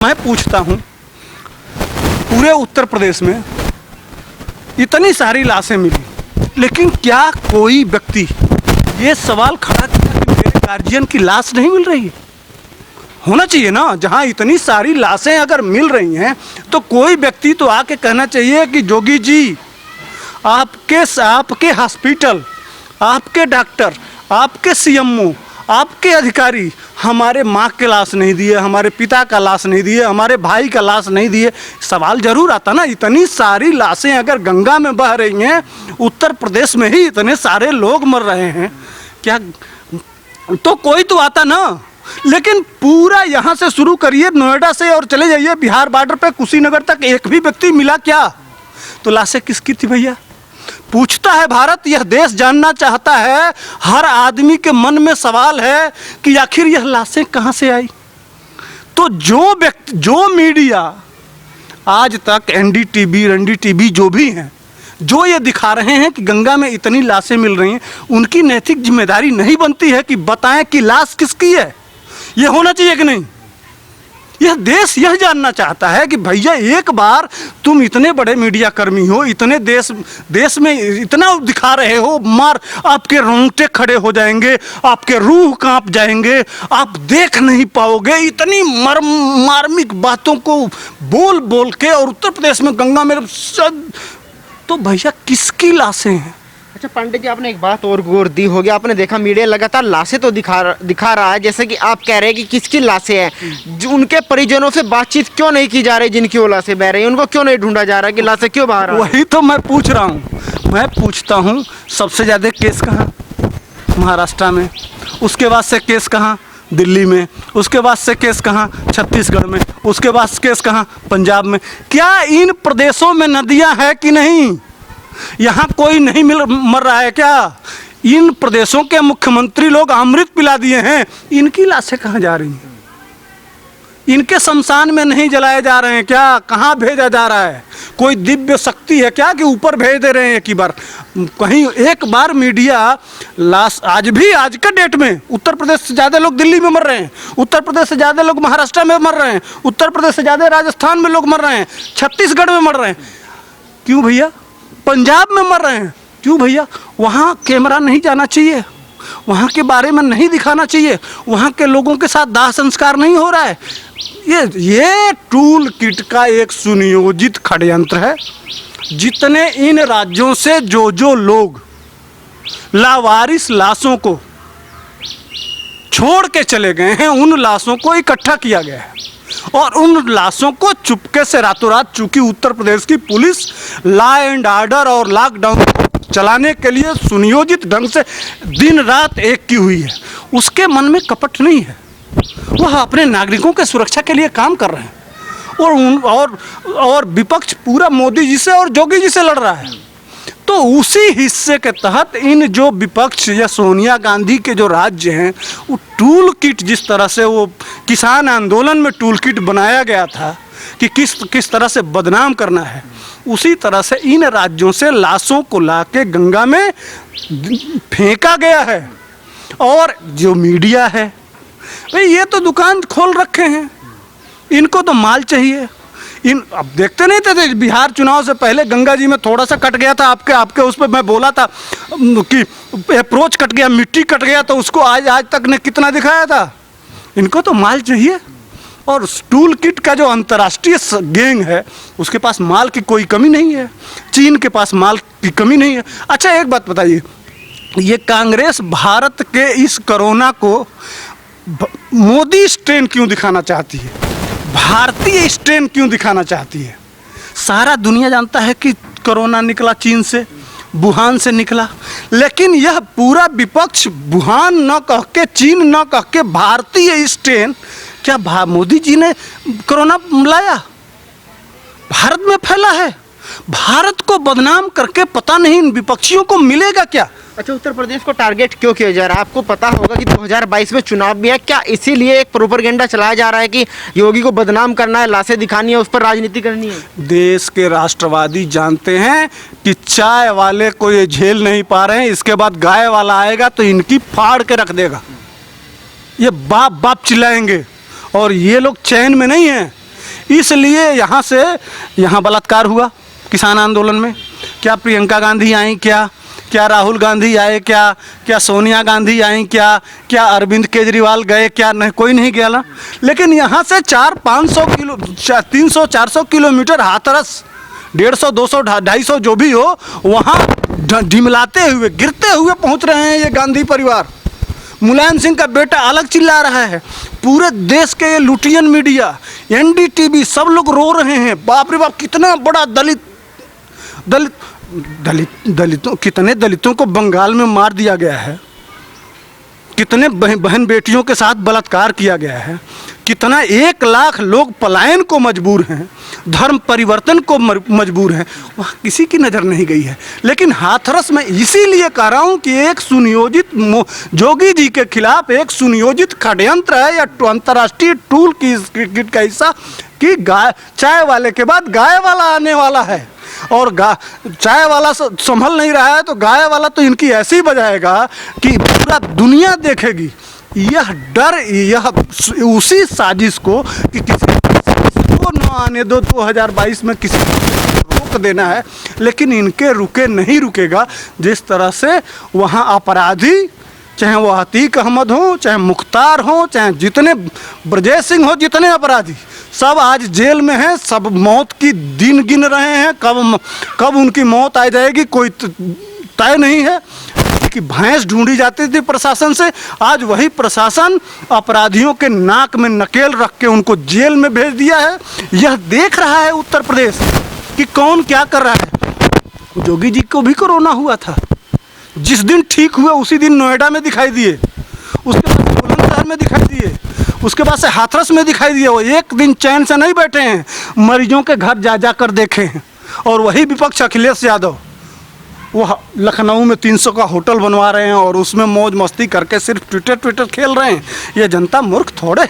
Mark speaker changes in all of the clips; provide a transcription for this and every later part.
Speaker 1: मैं पूछता हूँ, पूरे उत्तर प्रदेश में इतनी सारी लाशें मिली, लेकिन क्या कोई व्यक्ति ये सवाल खड़ा किया कि मेरे गार्जियन की लाश नहीं मिल रही है? होना चाहिए ना। जहाँ इतनी सारी लाशें अगर मिल रही हैं तो कोई व्यक्ति तो आके कहना चाहिए कि जोगी जी, आपके हॉस्पिटल, आपके डॉक्टर, आपके सीएमओ, आपके अधिकारी हमारे माँ के लाश नहीं दिए, हमारे पिता का लाश नहीं दिए, हमारे भाई का लाश नहीं दिए। सवाल जरूर आता ना। इतनी सारी लाशें अगर गंगा में बह रही हैं, उत्तर प्रदेश में ही इतने सारे लोग मर रहे हैं, क्या तो कोई तो आता ना। लेकिन पूरा यहाँ से शुरू करिए, नोएडा से, और चले जाइए बिहार बॉर्डर पे कुशीनगर तक, एक भी व्यक्ति मिला क्या? तो लाशें किसकी थी भैया? पूछता है भारत, यह देश जानना चाहता है। हर आदमी के मन में सवाल है कि आखिर यह लाशें कहाँ से आई। तो जो मीडिया आज तक एनडीटीवी जो भी हैं, जो ये दिखा रहे हैं कि गंगा में इतनी लाशें मिल रही हैं, उनकी नैतिक जिम्मेदारी नहीं बनती है कि बताएं कि लाश किसकी है? ये होना चाहिए कि नहीं? यह देश यह जानना चाहता है कि भैया एक बार तुम इतने बड़े मीडिया कर्मी हो, इतने देश में इतना दिखा रहे हो, आपके रोंगटे खड़े हो जाएंगे, आपके रूह कांप जाएंगे, आप देख नहीं पाओगे इतनी मार्मिक बातों को बोल बोल के। और उत्तर प्रदेश में गंगा में तो भैया किसकी लाशें हैं?
Speaker 2: अच्छा पंडित जी, आपने एक बात और गौर दी होगी, आपने देखा मीडिया लगातार लाशें तो दिखा रहा है, जैसे कि आप कह रहे हैं कि किसकी लाशें हैं, जो उनके परिजनों से बातचीत क्यों नहीं की जा रही? जिनकी वो लाशें बह रही हैं उनको क्यों नहीं ढूंढा जा रहा कि लाशें क्यों बाहर?
Speaker 1: वही तो मैं पूछ रहा हूँ। मैं पूछता हूँ, सबसे ज़्यादा केस कहाँ? महाराष्ट्र में। उसके बाद से केस कहाँ? दिल्ली में। उसके बाद से केस कहाँ? छत्तीसगढ़ में। उसके बाद केस कहाँ? पंजाब में। क्या इन प्रदेशों में नदियाँ हैं कि नहीं? यहाँ कोई नहीं मर रहा है क्या? इन प्रदेशों के मुख्यमंत्री लोग अमृत पिला दिए हैं, इनकी लाशें कहाँ जा रही हैं? इनके शमशान में नहीं जलाए जा रहे हैं क्या? कहाँ भेजा जा रहा है? कोई दिव्य शक्ति है क्या कि ऊपर भेज दे रहे हैं एक ही बार? कहीं एक बार मीडिया लाश, आज का डेट में उत्तर प्रदेश से ज़्यादा लोग दिल्ली में मर रहे हैं, उत्तर प्रदेश से ज़्यादा लोग महाराष्ट्र में मर रहे हैं, उत्तर प्रदेश से ज़्यादा राजस्थान में लोग मर रहे हैं, छत्तीसगढ़ में मर रहे हैं। क्यों भैया? पंजाब में मर रहे हैं। क्यों भैया? वहाँ कैमरा नहीं जाना चाहिए, वहाँ के बारे में नहीं दिखाना चाहिए, वहाँ के लोगों के साथ दाह संस्कार नहीं हो रहा है। ये टूल किट का एक सुनियोजित षड्यंत्र है। जितने इन राज्यों से जो लोग लावारिस लाशों को छोड़ के चले गए हैं, उन लाशों को इकट्ठा किया गया है और उन लाशों को चुपके से रातों रात, चूंकि उत्तर प्रदेश की पुलिस लॉ एंड ऑर्डर और लॉकडाउन चलाने के लिए सुनियोजित ढंग से दिन रात एक की हुई है, उसके मन में कपट नहीं है। वह अपने नागरिकों के सुरक्षा के लिए काम कर रहे हैं और विपक्ष पूरा मोदी जी से और जोगी जी से लड़ रहा है। तो उसी हिस्से के तहत इन जो विपक्ष या सोनिया गांधी के जो राज्य हैं, वो टूल किट, जिस तरह से वो किसान आंदोलन में टूल किट बनाया गया था कि किस तरह से बदनाम करना है, उसी तरह से इन राज्यों से लाशों को लाके गंगा में फेंका गया है। और जो मीडिया है भाई, ये तो दुकान खोल रखे हैं, इनको तो माल चाहिए। अब देखते नहीं थे बिहार चुनाव से पहले गंगा जी में थोड़ा सा कट गया था, आपके उस पर मैं बोला था कि अप्रोच कट गया, मिट्टी कट गया, तो उसको आज तक ने कितना दिखाया था। इनको तो माल चाहिए। और टूल किट का जो अंतर्राष्ट्रीय गैंग है, उसके पास माल की कोई कमी नहीं है, चीन के पास माल की कमी नहीं है। अच्छा एक बात बताइए, ये कांग्रेस भारत के इस कोरोना को मोदी स्ट्रेन क्यों दिखाना चाहती है? भारतीय स्ट्रेन क्यों दिखाना चाहती है? सारा दुनिया जानता है कि कोरोना निकला चीन से, वुहान से निकला, लेकिन यह पूरा विपक्ष वुहान न कह के, चीन न कह के, भारतीय स्ट्रेन, क्या मोदी जी ने कोरोना लाया? भारत में फैला है। भारत को बदनाम करके पता नहीं इन विपक्षियों को मिलेगा क्या?
Speaker 2: अच्छा, उत्तर प्रदेश को टारगेट क्यों किया जा रहा है? आपको पता होगा कि 2022 में चुनाव भी है, क्या इसीलिए एक प्रोपेगेंडा चलाया जा रहा है कि योगी को बदनाम करना है, लाशें दिखानी है, उस पर राजनीति करनी है?
Speaker 1: देश के राष्ट्रवादी जानते हैं कि चाय वाले को ये झेल नहीं पा रहे हैं, इसके बाद गाय वाला आएगा तो इनकी फाड़ के रख देगा। ये बाप बाप चिल्लाएंगे और ये लोग चैन में नहीं हैं। इसलिए यहाँ बलात्कार हुआ किसान आंदोलन में। क्या प्रियंका गांधी आई, क्या राहुल गांधी आए, क्या सोनिया गांधी आई, क्या अरविंद केजरीवाल गए, क्या नहीं, कोई नहीं गया ना। लेकिन यहाँ से 400-500 किलो 300-400 किलोमीटर हाथरस 150, 200, 250 जो भी हो, वहाँ ढिमलाते हुए गिरते हुए पहुँच रहे हैं ये गांधी परिवार। मुलायम सिंह का बेटा अलग चिल्ला रहा है, पूरे देश के ये लुटियन मीडिया, NDTV सब लोग रो रहे हैं। बाप रे बाप, कितना बड़ा दलितों कितने दलितों को बंगाल में मार दिया गया है, कितने बहन बेटियों के साथ बलात्कार किया गया है, कितना 1 लाख लोग पलायन को मजबूर हैं, धर्म परिवर्तन को मजबूर हैं, वहाँ किसी की नज़र नहीं गई है। लेकिन हाथरस में इसीलिए कह रहा हूँ कि एक सुनियोजित जोगी जी के खिलाफ एक सुनियोजित षड्यंत्र है या अंतर्राष्ट्रीय टूल की का हिस्सा कि गाय चाय वाले के बाद गाय वाला आने वाला है, और चाय वाला संभल नहीं रहा है तो गाय वाला तो इनकी ऐसी बजाएगा कि पूरा दुनिया देखेगी। यह डर, यह उसी साजिश को कि किसी को न आने दो 2022 में किसी को रोक देना है, लेकिन इनके नहीं रुकेगा। जिस तरह से वहाँ अपराधी, चाहे वो अतीक अहमद हो, चाहे मुख्तार हो, चाहे जितने ब्रजेश सिंह हो, जितने अपराधी सब आज जेल में हैं, सब मौत की दिन गिन रहे हैं। कब उनकी मौत आ जाएगी कोई तय नहीं है। कि भैंस ढूंढी जाती थी प्रशासन से, आज वही प्रशासन अपराधियों के नाक में नकेल रख के उनको जेल में भेज दिया है। यह देख रहा है उत्तर प्रदेश कि कौन क्या कर रहा है। जोगी जी को भी कोरोना हुआ था, जिस दिन ठीक हुए उसी दिन नोएडा में दिखाई दिए, उसके बाद बुलंदशहर में दिखाई दिए, उसके बाद से हाथरस में दिखाई दिए। वो एक दिन चैन से नहीं बैठे हैं, मरीजों के घर जा कर देखे हैं। और वही विपक्ष अखिलेश यादव, वो लखनऊ में 300 का होटल बनवा रहे हैं और उसमें मौज मस्ती करके सिर्फ ट्विटर खेल रहे हैं। ये जनता मूर्ख थोड़े।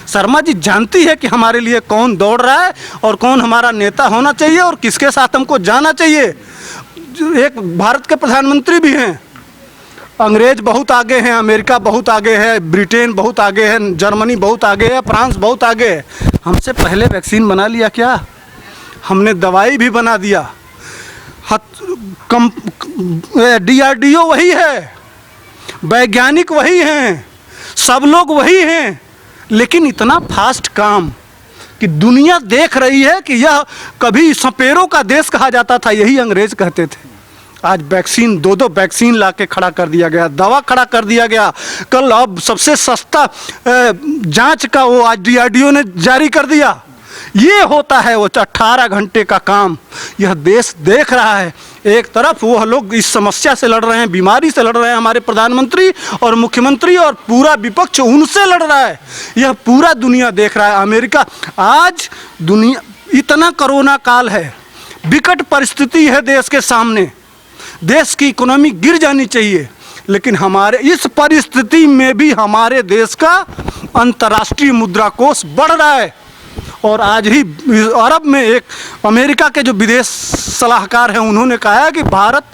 Speaker 1: शर्मा जी जानती है कि हमारे लिए कौन दौड़ रहा है और कौन हमारा नेता होना चाहिए और किसके साथ हमको जाना चाहिए। एक भारत के प्रधानमंत्री भी हैं, अंग्रेज बहुत आगे हैं, अमेरिका बहुत आगे है, ब्रिटेन बहुत आगे है, जर्मनी बहुत आगे है, फ्रांस बहुत आगे है। हमसे पहले वैक्सीन बना लिया क्या? हमने दवाई भी बना दिया। DRDO वही है, वैज्ञानिक वही हैं, सब लोग वही हैं, लेकिन इतना फास्ट काम कि दुनिया देख रही है कि यह कभी सपेरों का देश कहा जाता था, यही अंग्रेज कहते थे। आज वैक्सीन 2 वैक्सीन ला के खड़ा कर दिया गया, दवा खड़ा कर दिया गया। कल अब सबसे सस्ता जांच का वो आज DRDO ने जारी कर दिया। ये होता है वो 18 घंटे का काम। यह देश देख रहा है। एक तरफ वो लोग इस समस्या से लड़ रहे हैं, बीमारी से लड़ रहे हैं, हमारे प्रधानमंत्री और मुख्यमंत्री, और पूरा विपक्ष उनसे लड़ रहा है। यह पूरा दुनिया देख रहा है। अमेरिका, आज दुनिया, इतना कोरोना काल है, विकट परिस्थिति है देश के सामने, देश की इकोनॉमी गिर जानी चाहिए, लेकिन हमारे इस परिस्थिति में भी हमारे देश का अंतर्राष्ट्रीय मुद्रा कोष बढ़ रहा है। और आज ही अरब में एक अमेरिका के जो विदेश सलाहकार हैं, उन्होंने कहा है कि भारत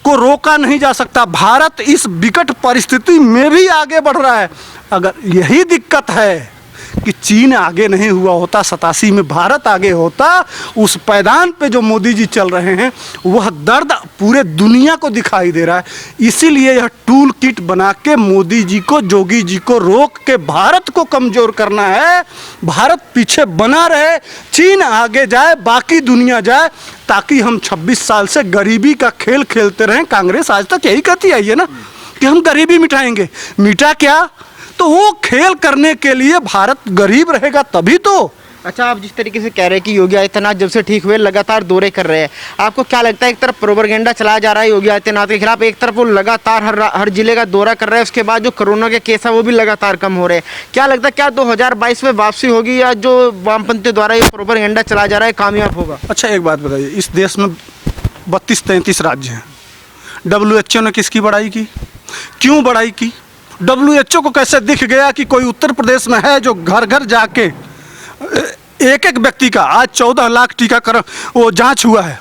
Speaker 1: को रोका नहीं जा सकता, भारत इस विकट परिस्थिति में भी आगे बढ़ रहा है। अगर यही दिक्कत है कि चीन आगे नहीं हुआ होता, 87 में भारत आगे होता, उस पैदान पे जो मोदी जी चल रहे हैं, वह दर्द पूरे दुनिया को दिखाई दे रहा है। इसीलिए यह टूल किट बना के मोदी जी को, जोगी जी को रोक के भारत को कमज़ोर करना है। भारत पीछे बना रहे, चीन आगे जाए, बाकी दुनिया जाए, ताकि हम 26 साल से गरीबी का खेल खेलते रहें। कांग्रेस आज तक यही कहती आई है ना कि हम गरीबी मिटाएंगे। मिटा क्या? तो वो खेल करने के लिए भारत गरीब रहेगा तभी तो।
Speaker 2: अच्छा, आप जिस तरीके से कह रहे हैं कि योगी आदित्यनाथ जब से ठीक हुए लगातार दौरे कर रहे हैं, आपको क्या लगता है एक तरफ प्रोपेगेंडा चलाया जा रहा है योगी आदित्यनाथ के खिलाफ, एक तरफ वो लगातार हर जिले का दौरा कर रहे हैं, उसके बाद जो कोरोना के केस है वो भी लगातार कम हो रहे हैं। क्या लगता है, क्या 2022 में वापसी होगी या जो वामपंथी द्वारा ये प्रोपेगेंडा चलाया जा रहा है कामयाब होगा?
Speaker 1: अच्छा, एक बात बताइए, इस देश में 32-33 राज्य हैं, WHO ने किसकी बड़ाई की? क्यों बड़ाई की? WHO को कैसे दिख गया कि कोई उत्तर प्रदेश में है जो घर घर जाके एक व्यक्ति का, आज 14 लाख टीकाकरण वो जांच हुआ है,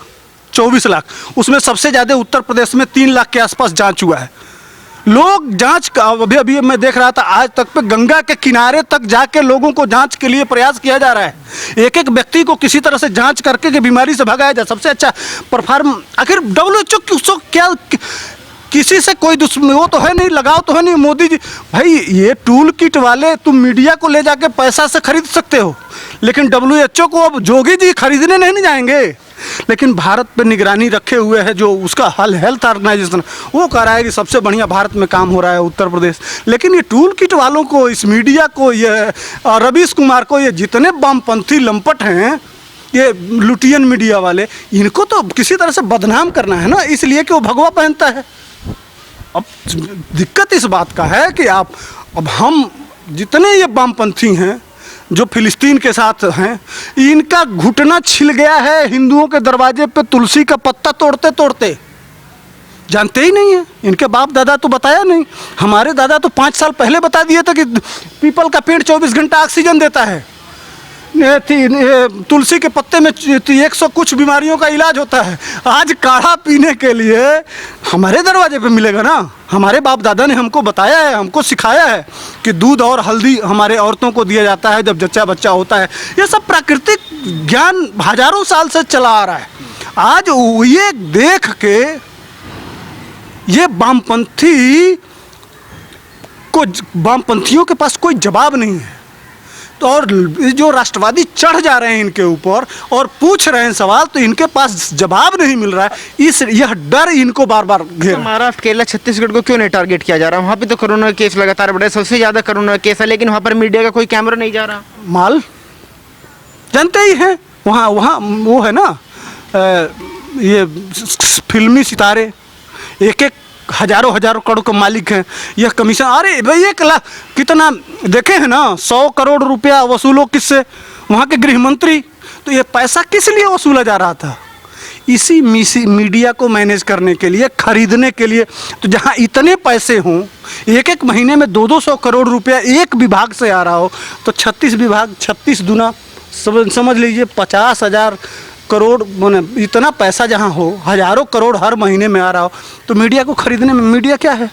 Speaker 1: 24 लाख, उसमें सबसे ज़्यादा उत्तर प्रदेश में 3 लाख के आसपास जांच हुआ है। लोग जांच का, अभी अभी मैं देख रहा था आज तक पे गंगा के किनारे तक जाके लोगों को जांच के लिए प्रयास किया जा रहा है। एक एक व्यक्ति को किसी तरह से जांच करके के बीमारी से भगाया जाए। सबसे अच्छा परफॉर्म, आखिर WHO क्या किसी से कोई दुश्मन वो तो है नहीं, लगाव तो है नहीं। मोदी जी भाई, ये टूल किट वाले तुम मीडिया को ले जाके पैसा से खरीद सकते हो, लेकिन WHO को अब जोगी जी खरीदने नहीं जाएंगे। लेकिन भारत पे निगरानी रखे हुए है जो उसका हेल्थ ऑर्गेनाइजेशन, वो कह रहा है कि सबसे बढ़िया भारत में काम हो रहा है उत्तर प्रदेश। लेकिन ये टूल किट वालों को, इस मीडिया को, ये रवीश कुमार को, ये जितने वामपंथी लंपट हैं, ये लुटियन मीडिया वाले, इनको तो किसी तरह से बदनाम करना है ना, इसलिए कि वो भगवा पहनता है। अब दिक्कत इस बात का है कि अब हम जितने ये वामपंथी हैं जो फिलिस्तीन के साथ हैं, इनका घुटना छिल गया है हिंदुओं के दरवाजे पे तुलसी का पत्ता तोड़ते तोड़ते। जानते ही नहीं है, इनके बाप दादा तो बताया नहीं। हमारे दादा तो 5 साल पहले बता दिए थे कि पीपल का पेड़ 24 घंटा ऑक्सीजन देता है, तुलसी के पत्ते में 100 कुछ बीमारियों का इलाज होता है। आज काढ़ा पीने के लिए हमारे दरवाजे पे मिलेगा ना। हमारे बाप दादा ने हमको बताया है, हमको सिखाया है कि दूध और हल्दी हमारे औरतों को दिया जाता है जब जच्चा बच्चा होता है। ये सब प्राकृतिक ज्ञान हजारों साल से चला आ रहा है। आज ये देख के ये वामपंथियों के पास कोई जवाब नहीं है। तो और जो राष्ट्रवादी चढ़ जा रहे हैं इनके ऊपर और पूछ रहे हैं सवाल, तो इनके पास जवाब नहीं मिल रहा है। यह डर इनको बार बार घेर।
Speaker 2: महाराष्ट्र, केरला, छत्तीसगढ़ को क्यों नहीं टारगेट किया जा रहा? वहाँ पे तो कोरोना केस लगातार बढ़े, सबसे ज़्यादा कोरोना केस है, लेकिन वहाँ पर मीडिया का कोई कैमरा नहीं जा रहा।
Speaker 1: माल जानते ही हैं, वहाँ वो है ना, ये फिल्मी सितारे एक एक हजारों करोड़ के मालिक हैं। यह कमीशन, अरे भाई 1 लाख कितना देखे हैं ना, 100 करोड़ रुपया वसूलो किससे? वहाँ के गृह मंत्री। तो ये पैसा किस लिए वसूला जा रहा था? इसी मीडिया को मैनेज करने के लिए, खरीदने के लिए। तो जहाँ इतने पैसे हों, एक महीने में 200 करोड़ रुपया एक विभाग से आ रहा हो, तो 36 विभाग, 36 दुना समझ लीजिए 50,000 करोड़, माने इतना पैसा जहाँ हो, हजारों करोड़ हर महीने में आ रहा हो, तो मीडिया को खरीदने में मीडिया क्या है?